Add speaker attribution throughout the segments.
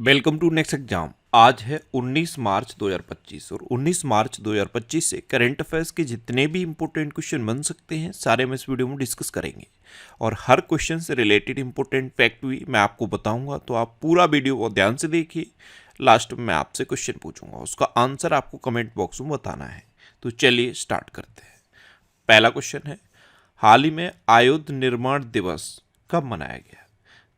Speaker 1: Welcome to next exam. आज है 19 मार्च 2025 और 19 मार्च 2025 से करंट अफेयर्स के जितने भी इंपॉर्टेंट क्वेश्चन बन सकते हैं सारे हम इस वीडियो में डिस्कस करेंगे और हर क्वेश्चन से रिलेटेड इंपॉर्टेंट फैक्ट भी मैं आपको बताऊंगा, तो आप पूरा वीडियो को ध्यान से देखिए। लास्ट में मैं आपसे क्वेश्चन पूछूंगा, उसका आंसर आपको कमेंट बॉक्स में बताना है। तो चलिए स्टार्ट करते हैं। पहला क्वेश्चन है, हाल ही में आयुध निर्माण दिवस कब मनाया गया?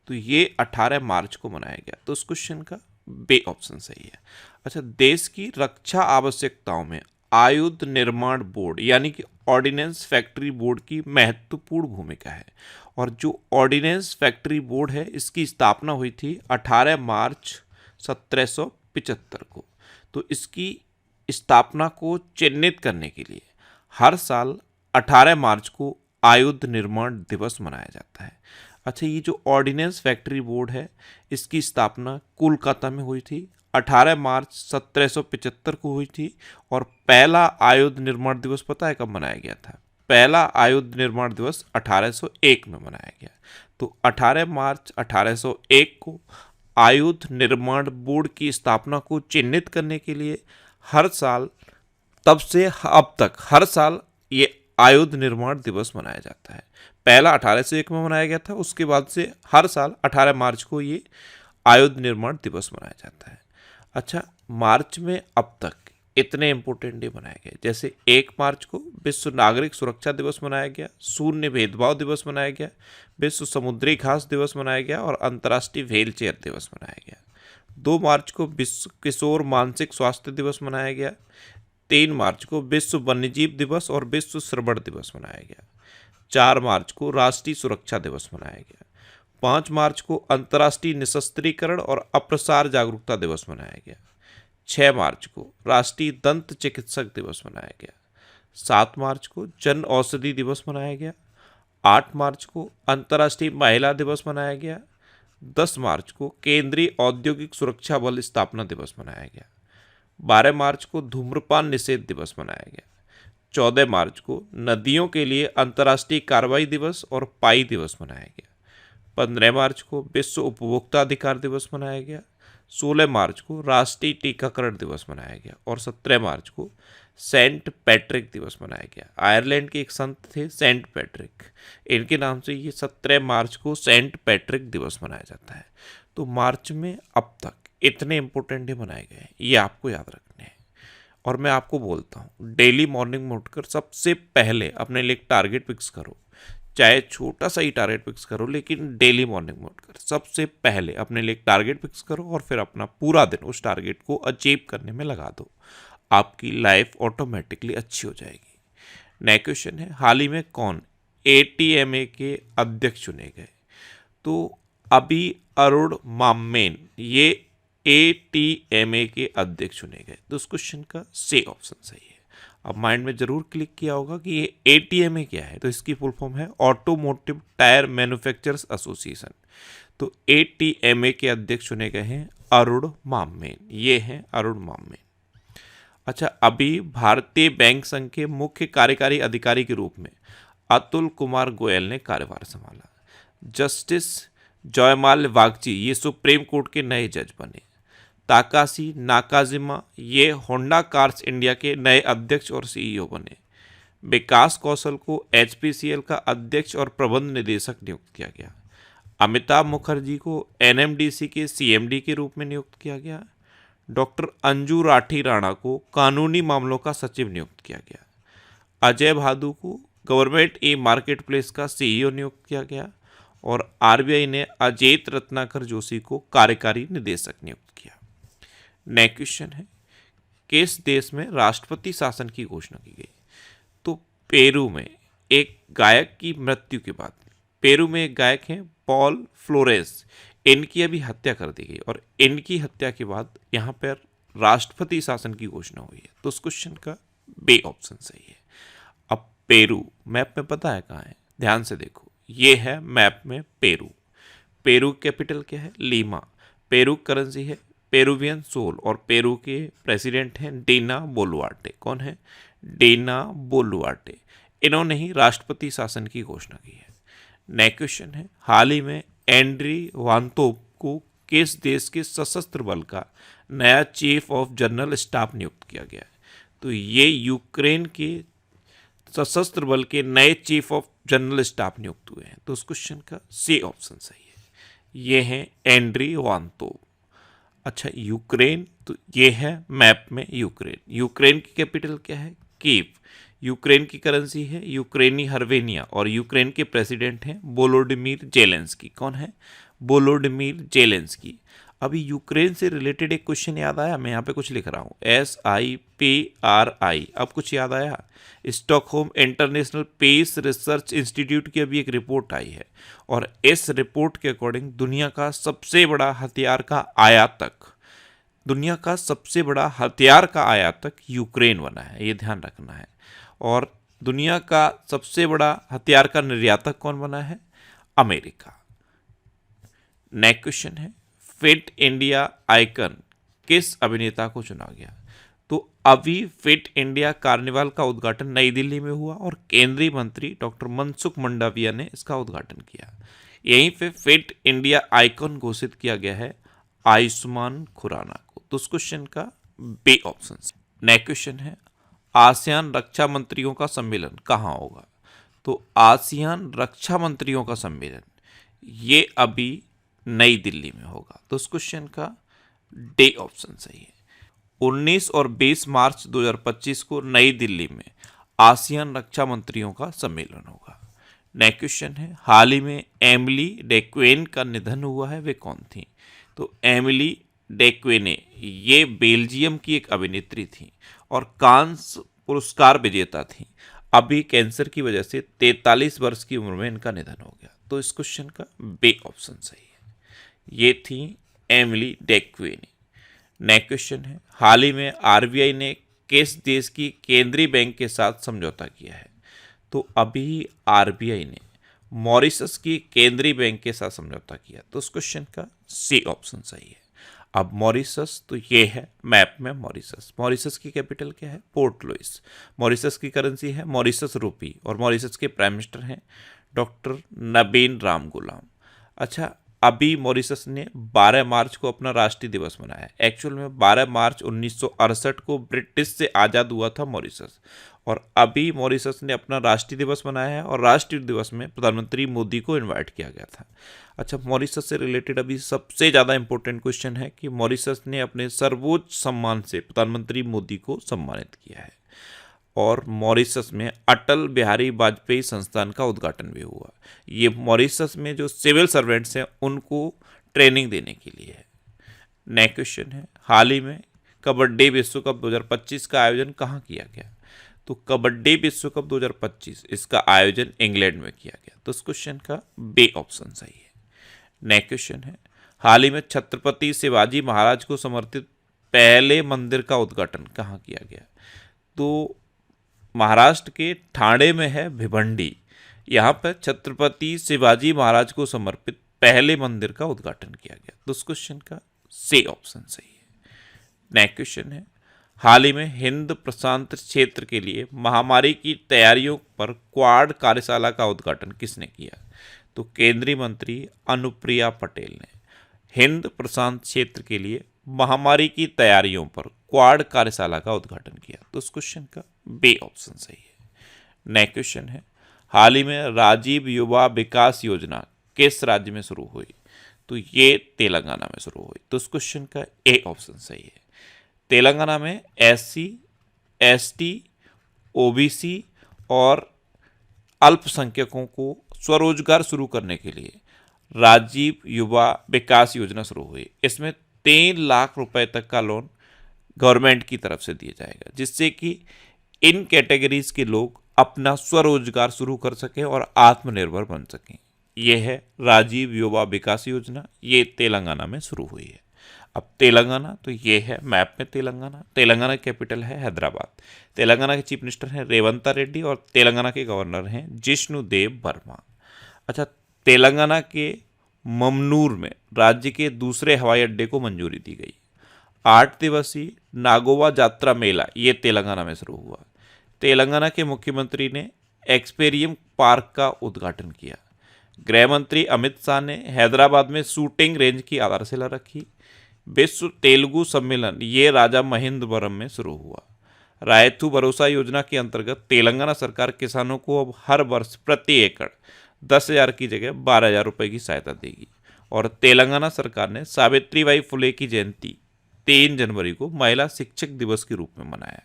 Speaker 1: तो ये 18 मार्च को मनाया गया। तो उस क्वेश्चन का बे ऑप्शन सही है। अच्छा, देश की रक्षा आवश्यकताओं में आयुध निर्माण बोर्ड यानी कि ऑर्डिनेंस फैक्ट्री बोर्ड की महत्वपूर्ण भूमिका है। और जो ऑर्डिनेंस फैक्ट्री बोर्ड है इसकी स्थापना हुई थी 18 मार्च 1775 को। तो इसकी स्थापना को चिन्हित करने के लिए हर साल 18 मार्च को आयुध निर्माण दिवस मनाया जाता है। अच्छा, ये जो ऑर्डिनेंस फैक्ट्री बोर्ड है इसकी स्थापना कोलकाता में हुई थी 18 मार्च 1775 को हुई थी। और पहला आयुध निर्माण दिवस पता है कब मनाया गया था? पहला आयुध निर्माण दिवस 1801 में मनाया गया। तो 18 मार्च 1801 को आयुध निर्माण बोर्ड की स्थापना को चिन्हित करने के लिए हर साल, तब से अब तक हर साल ये आयुध निर्माण दिवस मनाया जाता है। पहला 1801 में मनाया गया था, उसके बाद से हर साल 18 मार्च को ये आयुध निर्माण दिवस मनाया जाता है। अच्छा, मार्च में अब तक इतने इंपॉर्टेंट डे मनाए गए, जैसे 1 मार्च को विश्व नागरिक सुरक्षा दिवस मनाया गया, शून्य भेदभाव दिवस मनाया गया, विश्व समुद्री घास दिवस मनाया गया और अंतर्राष्ट्रीय व्हील चेयर दिवस मनाया गया। 2 मार्च को विश्व किशोर मानसिक स्वास्थ्य दिवस मनाया गया। 3 मार्च को विश्व वन्यजीव दिवस और विश्व श्रवण दिवस मनाया गया। 4 मार्च को राष्ट्रीय सुरक्षा दिवस मनाया गया। 5 मार्च को अंतर्राष्ट्रीय निशस्त्रीकरण और अप्रसार जागरूकता दिवस मनाया गया। 6 मार्च को राष्ट्रीय दंत चिकित्सक दिवस मनाया गया। 7 मार्च को जन औषधि दिवस मनाया गया। 8 मार्च को अंतर्राष्ट्रीय महिला दिवस मनाया गया। 10 मार्च को केंद्रीय औद्योगिक सुरक्षा बल स्थापना दिवस मनाया गया। 12 मार्च को धूम्रपान निषेध दिवस मनाया गया। 14 मार्च को नदियों के लिए अंतर्राष्ट्रीय कार्रवाई दिवस और पाई दिवस मनाया गया। 15 मार्च को विश्व उपभोक्ता अधिकार दिवस मनाया गया। 16 मार्च को राष्ट्रीय टीकाकरण दिवस मनाया गया और 17 मार्च को सेंट पैट्रिक दिवस मनाया गया। आयरलैंड के एक संत थे सेंट पैट्रिक, इनके नाम से ये 17 मार्च को सेंट पैट्रिक दिवस मनाया जाता है। तो मार्च में अब तक इतने इंपॉर्टेंट डे मनाए गए हैं, ये आपको याद रखने हैं। और मैं आपको बोलता हूँ, डेली मॉर्निंग में उठकर सबसे पहले अपने लिए एक टारगेट फिक्स करो, चाहे छोटा सा ही टारगेट फिक्स करो, लेकिन डेली मॉर्निंग में उठकर सबसे पहले अपने लिए एक टारगेट फिक्स करो और फिर अपना पूरा दिन उस टारगेट को अचीव करने में लगा दो। आपकी लाइफ ऑटोमेटिकली अच्छी हो जाएगी। नेक्स्ट क्वेश्चन है, हाल ही में कौन ATMA के अध्यक्ष चुने गए? तो अभी अरुण मामेन ये ATMA के अध्यक्ष चुने गए। तो उस क्वेश्चन का सी ऑप्शन सही है। अब माइंड में जरूर क्लिक किया होगा कि ये ATMA क्या है। तो इसकी फुल फॉर्म है ऑटोमोटिव टायर मैन्युफैक्चरर्स एसोसिएशन। तो ATMA के अध्यक्ष चुने गए हैं अरुण मामेन, ये हैं अरुण मामेन। अच्छा, अभी भारतीय बैंक संघ के मुख्य कार्यकारी अधिकारी के रूप में अतुल कुमार गोयल ने कार्यभार संभाला। जस्टिस जयमाल वागची ये सुप्रीम कोर्ट के नए जज बने। ताकाशी नाकाजिमा ये होंडा कार्स इंडिया के नए अध्यक्ष और CEO बने। विकास कौशल को HPCL का अध्यक्ष और प्रबंध निदेशक नियुक्त किया गया। अमिताभ मुखर्जी को NMDC के CMD के रूप में नियुक्त किया गया। डॉक्टर अंजू राठी राणा को कानूनी मामलों का सचिव नियुक्त किया गया। अजय भादु को गवर्नमेंट मार्केट प्लेस का CEO नियुक्त किया गया और RBI ने अजेत रत्नाकर जोशी को कार्यकारी निदेशक नियुक्त किया। नेक्स्ट क्वेश्चन है, किस देश में राष्ट्रपति शासन की घोषणा की गई? तो पेरू में एक गायक की मृत्यु के बाद, पेरू में एक गायक हैं पॉल फ्लोरेस, इनकी अभी हत्या कर दी गई और इनकी हत्या के बाद यहाँ पर राष्ट्रपति शासन की घोषणा हुई है। तो उस क्वेश्चन का बे ऑप्शन सही है। अब पेरू मैप में पता है कहाँ है? ध्यान से देखो, ये है मैप में पेरू। पेरू कैपिटल क्या है? लीमा। पेरू करेंसी है पेरुवियन सोल और पेरू के प्रेसिडेंट हैं डीना बोलुआर्टे। कौन है? डीना बोलुआर्टे। इन्होंने ही राष्ट्रपति शासन की घोषणा की है। नेक्स्ट क्वेश्चन है, हाल ही में एंड्री वांतोप को किस देश के सशस्त्र बल का नया चीफ ऑफ जनरल स्टाफ नियुक्त किया गया है? तो ये यूक्रेन के सशस्त्र बल के नए चीफ ऑफ जनरल स्टाफ नियुक्त हुए हैं। तो उस क्वेश्चन का सी ऑप्शन सही है। ये हैं एंड्री वांतोव। अच्छा, यूक्रेन, तो ये है मैप में यूक्रेन। यूक्रेन की कैपिटल क्या है? कीव। यूक्रेन की करेंसी है यूक्रेनी हर्वेनिया और यूक्रेन के प्रेसिडेंट हैं वोलोडिमीर जेलेंस्की। कौन है? Volodymyr Zelensky. अभी यूक्रेन से रिलेटेड एक क्वेश्चन याद आया, मैं यहाँ पे कुछ लिख रहा हूँ, SIPRI। अब कुछ याद आया? Stockholm International Peace Research Institute की अभी एक रिपोर्ट आई है और इस रिपोर्ट के अकॉर्डिंग दुनिया का सबसे बड़ा हथियार का आयातक यूक्रेन बना है, ये ध्यान रखना है। और दुनिया का सबसे बड़ा हथियार का निर्यातक कौन बना है? अमेरिका। नेक्स्ट क्वेश्चन है, फिट इंडिया आइकन किस अभिनेता को चुना गया? तो अभी फिट इंडिया कार्निवाल का उद्घाटन नई दिल्ली में हुआ और केंद्रीय मंत्री डॉक्टर मनसुख मंडाविया ने इसका उद्घाटन किया। यहीं पे फिट इंडिया आइकन घोषित किया गया है आयुष्मान खुराना को। तो उस क्वेश्चन का बी ऑप्शन। नेक्स्ट क्वेश्चन है, आसियान रक्षा मंत्रियों का सम्मेलन कहाँ होगा? तो आसियान रक्षा मंत्रियों का सम्मेलन ये अभी नई दिल्ली में होगा। तो उस क्वेश्चन का डी ऑप्शन सही है। 19 और 20 मार्च 2025 को नई दिल्ली में आसियान रक्षा मंत्रियों का सम्मेलन होगा। नेक्स्ट क्वेश्चन है, हाल ही में एमिली डेक्वेन का निधन हुआ है, वे कौन थी? तो एमिली डेक्वेने ये बेल्जियम की एक अभिनेत्री थी और कांस पुरस्कार विजेता थी। अभी कैंसर की वजह से 43 वर्ष की उम्र में इनका निधन हो गया। तो इस क्वेश्चन का बी ऑप्शन सही है। ये थी एमिली डेक्वेने। नेक्स्ट क्वेश्चन है, हाल ही में RBI ने किस देश की केंद्रीय बैंक के साथ समझौता किया है? तो अभी RBI ने मॉरिशस की केंद्रीय बैंक के साथ समझौता किया। तो उस क्वेश्चन का सी ऑप्शन सही है। अब मॉरिशस, तो ये है मैप में मॉरिशस। मॉरिशस की कैपिटल क्या है? Port Louis. मॉरिशस की करेंसी है मॉरिशस रूपी और मॉरिशस के प्राइम मिनिस्टर हैं डॉक्टर नबीन राम गुलाम। अच्छा, अभी मॉरिशस ने 12 मार्च को अपना राष्ट्रीय दिवस मनाया है। एक्चुअल में 12 मार्च 1968 को ब्रिटिश से आज़ाद हुआ था मॉरिशस और अभी मॉरिशस ने अपना राष्ट्रीय दिवस मनाया है और राष्ट्रीय दिवस में प्रधानमंत्री मोदी को इनवाइट किया गया था। अच्छा, मॉरिशस से रिलेटेड अभी सबसे ज़्यादा इंपॉर्टेंट क्वेश्चन है कि मॉरिशस ने अपने सर्वोच्च सम्मान से प्रधानमंत्री मोदी को सम्मानित किया है और मॉरिशस में अटल बिहारी वाजपेयी संस्थान का उद्घाटन भी हुआ। ये मॉरिशस में जो सिविल सर्वेंट्स हैं उनको ट्रेनिंग देने के लिए है। नेक्स्ट क्वेश्चन है, हाल ही में कबड्डी विश्व कप 2025 का आयोजन कहाँ किया गया? तो कबड्डी विश्व कप 2025 इसका आयोजन इंग्लैंड में किया गया। तो इस क्वेश्चन का बी ऑप्शन सही है। नेक्स्ट क्वेश्चन है, हाल ही में छत्रपति शिवाजी महाराज को समर्पित पहले मंदिर का उद्घाटन कहाँ किया गया? तो महाराष्ट्र के ठाणे में है भिवंडी। यहाँ पर छत्रपति शिवाजी महाराज को समर्पित पहले मंदिर का उद्घाटन किया गया। तो उस क्वेश्चन का सी ऑप्शन सही है। नेक्स्ट क्वेश्चन है, हाल ही में हिंद प्रशांत क्षेत्र के लिए महामारी की तैयारियों पर क्वाड कार्यशाला का उद्घाटन किसने किया? तो केंद्रीय मंत्री अनुप्रिया पटेल ने हिंद प्रशांत क्षेत्र के लिए महामारी की तैयारियों पर क्वाड कार्यशाला का उद्घाटन किया। तो उस क्वेश्चन का बी ऑप्शन सही है। नेक्स्ट क्वेश्चन है, हाल ही में राजीव युवा विकास योजना किस राज्य में शुरू हुई? तो ये तेलंगाना में शुरू हुई। तो उस क्वेश्चन का ए ऑप्शन सही है। तेलंगाना में SC, ST, OBC और अल्पसंख्यकों को स्वरोजगार शुरू करने के लिए राजीव युवा विकास योजना शुरू हुई। इसमें 3 लाख रुपए तक का लोन गवर्नमेंट की तरफ से दिया जाएगा, जिससे कि इन कैटेगरीज के लोग अपना स्वरोजगार शुरू कर सकें और आत्मनिर्भर बन सकें। यह है राजीव युवा विकास योजना, ये तेलंगाना में शुरू हुई है। अब तेलंगाना, तो ये है मैप में तेलंगाना। तेलंगाना की कैपिटल है हैदराबाद। तेलंगाना के चीफ मिनिस्टर हैं रेवंता रेड्डी और तेलंगाना के गवर्नर हैं जिष्णुदेव वर्मा। अच्छा, तेलंगाना के ममनूर में राज्य के दूसरे हवाई अड्डे को मंजूरी दी गई। 8 दिवसीय नागोवा यात्रा मेला ये तेलंगाना में शुरू हुआ। तेलंगाना के मुख्यमंत्री ने एक्सपेरियम पार्क का उद्घाटन किया। गृह मंत्री अमित शाह ने हैदराबाद में शूटिंग रेंज की आधारशिला रखी। विश्व तेलुगु सम्मेलन ये राजा महेंद्रवरम में शुरू हुआ। रायतू भरोसा योजना के अंतर्गत तेलंगाना सरकार किसानों को अब हर वर्ष प्रति एकड़ 10,000 की जगह 12,000 रुपये की सहायता देगी। और तेलंगाना सरकार ने सावित्रीबाई फुले की जयंती 3 जनवरी को महिला शिक्षक दिवस के रूप में मनाया।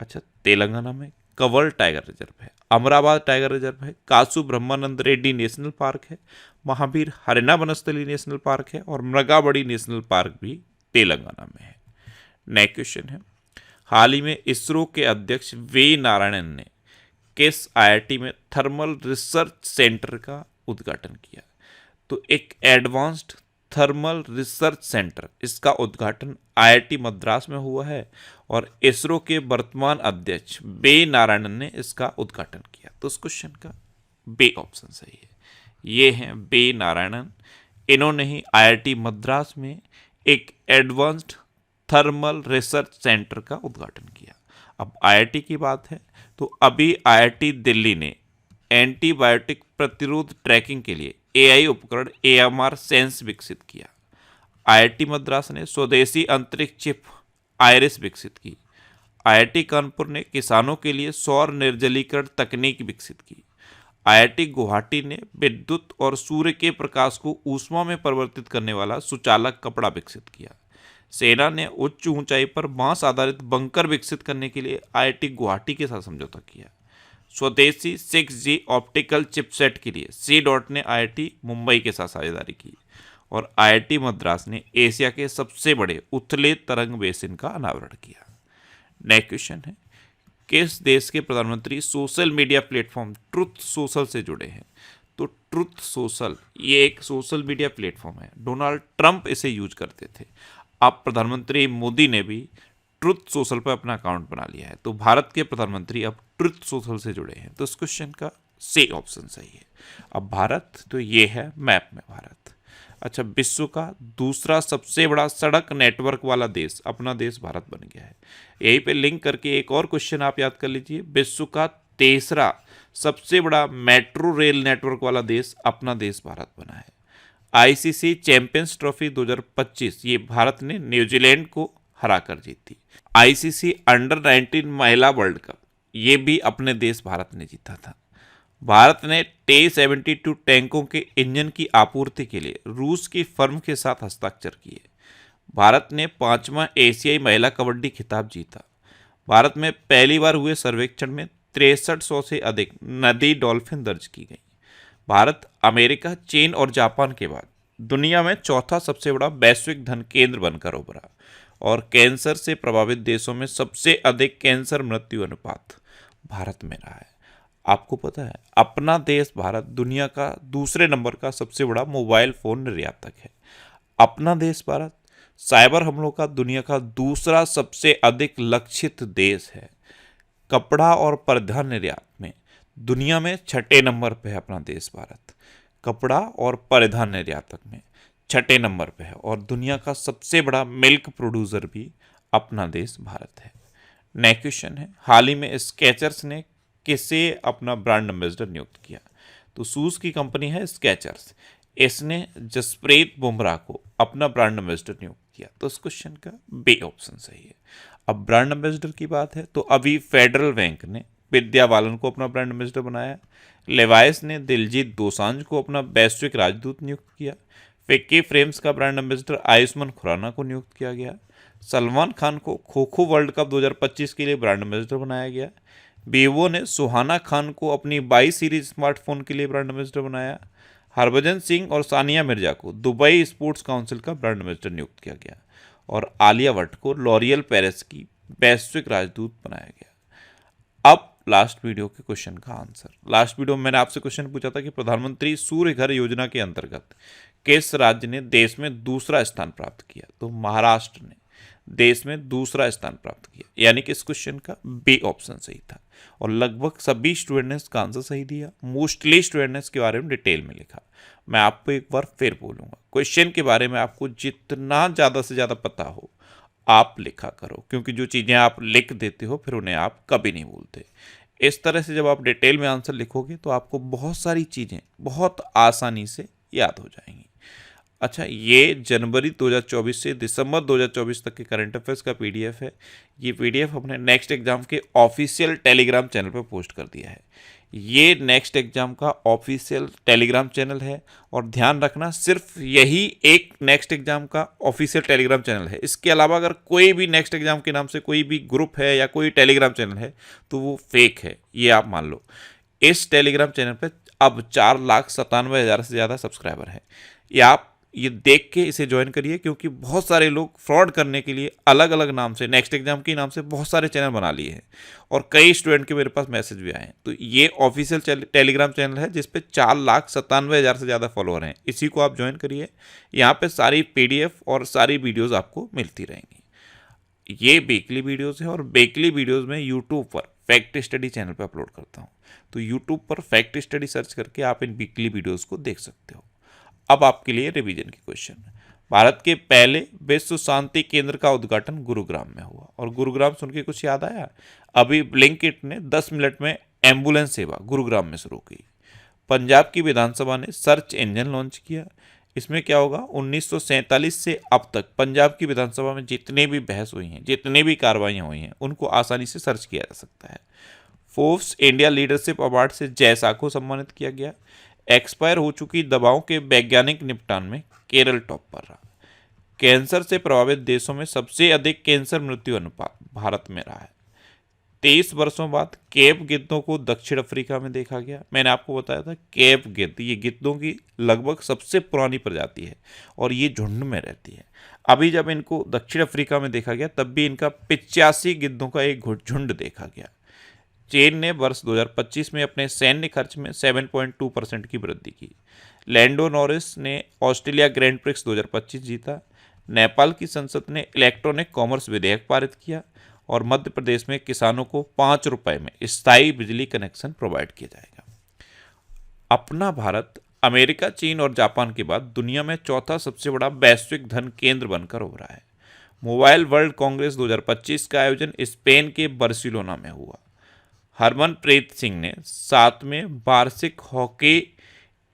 Speaker 1: अच्छा, तेलंगाना में कवर टाइगर रिजर्व है, अमराबाद टाइगर रिजर्व है, कासु ब्रह्मानंद रेड्डी नेशनल पार्क है, महावीर हरिना वनस्थली नेशनल पार्क है और मृगावड़ी नेशनल पार्क भी तेलंगाना में है। नेक्स्ट क्वेश्चन है, हाल ही में इसरो के अध्यक्ष वी नारायणन ने किस आईआईटी में थर्मल रिसर्च सेंटर का उद्घाटन किया? तो एक एडवांस्ड थर्मल रिसर्च सेंटर, इसका उद्घाटन आईआईटी मद्रास में हुआ है और इसरो के वर्तमान अध्यक्ष बी नारायणन ने इसका उद्घाटन किया। तो इस क्वेश्चन का बी ऑप्शन सही है। ये हैं बी नारायणन, इन्होंने ही आईआईटी मद्रास में एक एडवांस्ड थर्मल रिसर्च सेंटर का उद्घाटन किया। अब आईआईटी की बात है तो अभी आईआईटी दिल्ली ने एंटीबायोटिक प्रतिरोध ट्रैकिंग के लिए एआई उपकरण एएमआर सेंस विकसित किया। आईआईटी मद्रास ने स्वदेशी अंतरिक्ष चिप आइरिस विकसित की। आईआईटी कानपुर ने किसानों के लिए सौर निर्जलीकरण तकनीक विकसित की। आईआईटी गुवाहाटी ने विद्युत और सूर्य के प्रकाश को ऊष्मा में परिवर्तित करने वाला सुचालक कपड़ा विकसित किया। सेना ने उच्च ऊंचाई पर बांस आधारित बंकर विकसित करने के लिए आईआईटी गुवाहाटी के साथ समझौता किया। स्वदेशी 6G ऑप्टिकल चिपसेट के लिए सी डॉट ने आईआईटी मुंबई के साथ साझेदारी की और आईआईटी मद्रास ने एशिया के सबसे बड़े उथले तरंग बेसिन का अनावरण किया। नेक्स्ट क्वेश्चन है, किस देश के प्रधानमंत्री social media platform truth social से जुड़े हैं? तो ट्रुथ सोशल ये एक सोशल मीडिया प्लेटफॉर्म है, डोनाल्ड ट्रंप इसे यूज करते थे। अब प्रधानमंत्री मोदी ने भी ट्रुथ सोशल पर अपना अकाउंट बना लिया है, तो भारत के प्रधानमंत्री अब ट्रुथ सोशल से जुड़े हैं। तो इस क्वेश्चन का सी ऑप्शन सही है। अब भारत, तो ये है मैप में भारत। अच्छा, विश्व का दूसरा सबसे बड़ा सड़क नेटवर्क वाला देश अपना देश भारत बन गया है। यहीं पे लिंक करके एक और क्वेश्चन आप याद कर लीजिए, विश्व का तीसरा सबसे बड़ा मेट्रो रेल नेटवर्क वाला देश अपना देश भारत बना है। आईसीसी चैंपियंस ट्रॉफी 2025 ये भारत ने न्यूजीलैंड को हराकर जीती। आईसीसी अंडर 19 महिला वर्ल्ड कप ये भी अपने देश भारत ने जीता था। भारत ने T-72 टैंकों के इंजन की आपूर्ति के लिए रूस की फर्म के साथ हस्ताक्षर किए। भारत ने 5वां एशियाई महिला कबड्डी खिताब जीता। भारत में पहली बार हुए सर्वेक्षण में 6300 से अधिक नदी डॉल्फिन दर्ज की गई। भारत अमेरिका, चीन और जापान के बाद दुनिया में चौथा सबसे बड़ा वैश्विक धन केंद्र बनकर उभरा और कैंसर से प्रभावित देशों में सबसे अधिक कैंसर मृत्यु अनुपात भारत में रहा है। आपको पता है अपना देश भारत दुनिया का दूसरे नंबर का सबसे बड़ा मोबाइल फोन निर्यातक है। अपना देश भारत साइबर हमलों का दुनिया का दूसरा सबसे अधिक लक्षित देश है। कपड़ा और परिधान निर्यात में दुनिया में 6ठे नंबर पे है अपना देश भारत। कपड़ा और परिधान निर्यातक में 6ठे नंबर पे है और दुनिया का सबसे बड़ा मिल्क प्रोड्यूसर भी अपना देश भारत है। नेक्स्ट क्वेश्चन है, हाल ही में स्केचर्स ने किसे अपना ब्रांड एम्बेसडर नियुक्त किया? तो शूज़ की कंपनी है स्केचर्स, इसने जसप्रीत बुमराह को अपना ब्रांड एम्बेसडर नियुक्त किया। तो इस क्वेश्चन का बी ऑप्शन सही है। अब ब्रांड एम्बेसडर की बात है तो अभी फेडरल बैंक ने विद्या बालन को अपना ब्रांड एम्बेसडर बनाया। लेवाइस ने दिलजीत दोसांझ को अपना वैश्विक राजदूत नियुक्त किया। फिक्की फ्रेम्स का ब्रांड एम्बेसडर आयुष्मान खुराना को नियुक्त किया गया। सलमान खान को खो खो वर्ल्ड कप 2025 के लिए ब्रांड एम्बेसडर बनाया गया। वीवो ने सुहाना खान को अपनी 22 सीरीज स्मार्टफोन के लिए ब्रांड एम्बेसडर बनाया। हरभजन सिंह और सानिया मिर्जा को दुबई स्पोर्ट्स काउंसिल का ब्रांड एम्बेसडर नियुक्त किया गया और आलिया भट्ट को लॉरियल पेरिस की वैश्विक राजदूत बनाया गया। अब लास्ट वीडियो के क्वेश्चन का आंसर। लास्ट वीडियो में मैंने आपसे क्वेश्चन पूछा था कि प्रधानमंत्री सूर्य घर योजना के अंतर्गत किस राज्य ने देश में दूसरा स्थान प्राप्त किया? तो महाराष्ट्र ने देश में दूसरा स्थान प्राप्त किया, यानी कि इस क्वेश्चन का बी ऑप्शन सही था और लगभग सभी स्टूडेंट ने इसका आंसर सही दिया। मोस्टली स्टूडेंट ने इसके बारे में डिटेल में लिखा। मैं आपको एक बार फिर बोलूँगा, क्वेश्चन के बारे में आपको जितना ज़्यादा से ज़्यादा पता हो आप लिखा करो, क्योंकि जो चीज़ें आप लिख देते हो फिर उन्हें आप कभी नहीं भूलते। इस तरह से जब आप डिटेल में आंसर लिखोगे तो आपको बहुत सारी चीज़ें बहुत आसानी से याद हो जाएंगी। अच्छा, ये जनवरी 2024 से दिसंबर 2024 तक के करंट अफेयर्स का पीडीएफ है। ये पीडीएफ हमने नेक्स्ट एग्जाम के ऑफिशियल टेलीग्राम चैनल पर पोस्ट कर दिया है। ये नेक्स्ट एग्जाम का ऑफिशियल टेलीग्राम चैनल है, और ध्यान रखना सिर्फ यही एक नेक्स्ट एग्जाम का ऑफिशियल टेलीग्राम चैनल है। इसके अलावा अगर कोई भी नेक्स्ट एग्जाम के नाम से कोई भी ग्रुप है या कोई टेलीग्राम चैनल है तो वो फेक है, ये आप मान लो। इस टेलीग्राम चैनल पर अब 4,97,000 से ज़्यादा सब्सक्राइबर है। ये आप ये देख के इसे ज्वाइन करिए, क्योंकि बहुत सारे लोग फ्रॉड करने के लिए अलग अलग नाम से, नेक्स्ट एग्जाम के नाम से बहुत सारे चैनल बना लिए हैं, और कई स्टूडेंट के मेरे पास मैसेज भी आए हैं। तो ये ऑफिशियल टेलीग्राम चैनल है जिस पे 4,97,000 से ज़्यादा फॉलोअर हैं। इसी को आप ज्वाइन करिए। यहाँ पे सारी पीडीएफ और सारी वीडियोज़ आपको मिलती रहेंगी। ये वीकली वीडियोज़ है, और वीकली वीडियोज़ में यूट्यूब पर फैक्ट स्टडी चैनल पर अपलोड करता हूँ। तो यूट्यूब पर फैक्ट स्टडी सर्च करके आप इन वीकली वीडियोज़ को देख सकते हो। अब आपके लिए रिवीजन के क्वेश्चन। भारत के पहले विश्व शांति केंद्र का उद्घाटन गुरुग्राम में हुआ, और गुरुग्राम सुन के कुछ याद आया? अभी ब्लिंकिट ने 10 मिनट में एम्बुलेंस सेवा गुरुग्राम में शुरू की। पंजाब की विधानसभा ने सर्च इंजन लॉन्च किया। इसमें क्या होगा, 1947 से अब तक पंजाब की विधानसभा में जितने भी बहस हुई हैं, जितने भी कार्रवाइयाँ हुई हैं, उनको आसानी से सर्च किया जा सकता है। फोर्ब्स इंडिया लीडरशिप अवार्ड से जयसा को सम्मानित किया गया। एक्सपायर हो चुकी दवाओं के वैज्ञानिक निपटान में केरल टॉप पर रहा। कैंसर से प्रभावित देशों में सबसे अधिक कैंसर मृत्यु अनुपात भारत में रहा है। 23 वर्षों बाद केप गिद्धों को दक्षिण अफ्रीका में देखा गया। मैंने आपको बताया था केप गिद्ध ये गिद्धों की लगभग सबसे पुरानी प्रजाति है, और ये झुंड में रहती है। अभी जब इनको दक्षिण अफ्रीका में देखा गया तब भी इनका 85 गिद्धों का एक झुंड देखा गया। चीन ने वर्ष 2025 में अपने सैन्य खर्च में 7.2% की वृद्धि की। लैंडो नॉरिस ने ऑस्ट्रेलिया ग्रैंड प्रिक्स 2025 जीता। नेपाल की संसद ने इलेक्ट्रॉनिक कॉमर्स विधेयक पारित किया, और मध्य प्रदेश में किसानों को 5 रुपए में स्थायी बिजली कनेक्शन प्रोवाइड किया जाएगा। अपना भारत अमेरिका, चीन और जापान के बाद दुनिया में चौथा सबसे बड़ा वैश्विक धन केंद्र बनकर उभरा है। मोबाइल वर्ल्ड कांग्रेस 2025 का आयोजन स्पेन के बार्सिलोना में हुआ। हरमनप्रीत सिंह ने 7वें वार्षिक हॉकी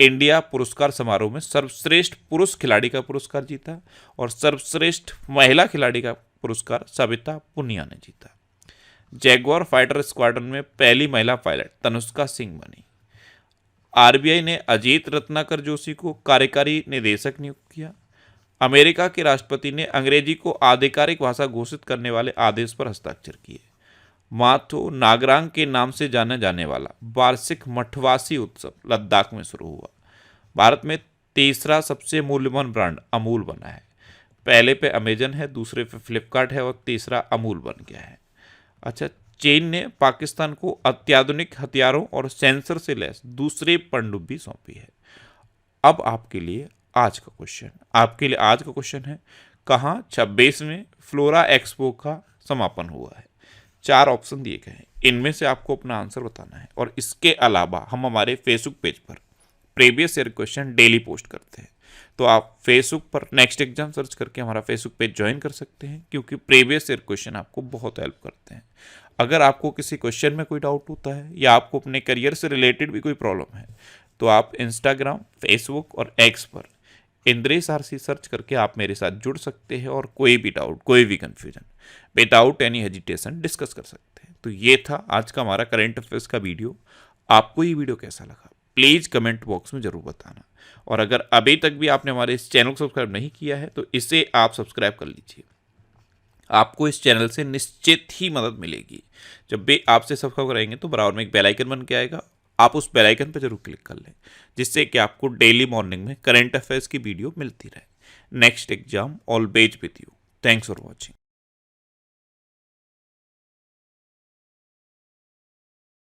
Speaker 1: इंडिया पुरस्कार समारोह में सर्वश्रेष्ठ पुरुष खिलाड़ी का पुरस्कार जीता, और सर्वश्रेष्ठ महिला खिलाड़ी का पुरस्कार सविता पुनिया ने जीता। जैगुआर फाइटर स्क्वाड्रन में पहली महिला पायलट तनुष्का सिंह बनी। आरबीआई ने अजीत रत्नाकर जोशी को कार्यकारी निदेशक नियुक्त किया। अमेरिका के राष्ट्रपति ने अंग्रेजी को आधिकारिक भाषा घोषित करने वाले आदेश पर हस्ताक्षर किए। माथो नागरांग के नाम से जाने जाने वाला वार्षिक मठवासी उत्सव लद्दाख में शुरू हुआ। भारत में तीसरा सबसे मूल्यवान ब्रांड अमूल बना है। पहले पे अमेजन है, दूसरे पे फ्लिपकार्ट है, और तीसरा अमूल बन गया है। अच्छा, चीन ने पाकिस्तान को अत्याधुनिक हथियारों और सेंसर से लैस दूसरी पनडुब्बी सौंपी है। अब आपके लिए आज का क्वेश्चन है, कहाँ 26वें फ्लोरा एक्सपो का समापन हुआ है? 4 ऑप्शन दिए गए हैं, इनमें से आपको अपना आंसर बताना है। और इसके अलावा हम हमारे फेसबुक पेज पर previous year question daily post करते हैं, तो आप फेसबुक पर नेक्स्ट एग्जाम सर्च करके हमारा फेसबुक पेज ज्वाइन कर सकते हैं, क्योंकि प्रीवियस ईयर क्वेश्चन आपको बहुत हेल्प करते हैं। अगर आपको किसी क्वेश्चन में कोई डाउट होता है, या आपको अपने करियर से रिलेटेड भी कोई प्रॉब्लम है, तो आप इंस्टाग्राम, फेसबुक और एक्स पर इंद्रेश आरसी सर्च करके आप मेरे साथ जुड़ सकते हैं, और कोई भी डाउट, कोई भी confusion without any hesitation discuss कर सकते हैं। तो ये था आज का हमारा करंट अफेयर्स का वीडियो। आपको ये वीडियो कैसा लगा प्लीज़ कमेंट बॉक्स में ज़रूर बताना, और अगर अभी तक भी आपने हमारे इस चैनल को सब्सक्राइब नहीं किया है तो इसे आप सब्सक्राइब कर लीजिए। आपको इस चैनल से निश्चित ही मदद मिलेगी। जब भी आपसे सब्सक्राइब कराएंगे तो बराबर में एक बेल आइकन बन के आएगा, आप उस बेल आइकन पर जरूर क्लिक कर लें, जिससे कि आपको डेली मॉर्निंग में करंट अफेयर्स की वीडियो मिलती रहे। Next exam always with you. Thanks for watching.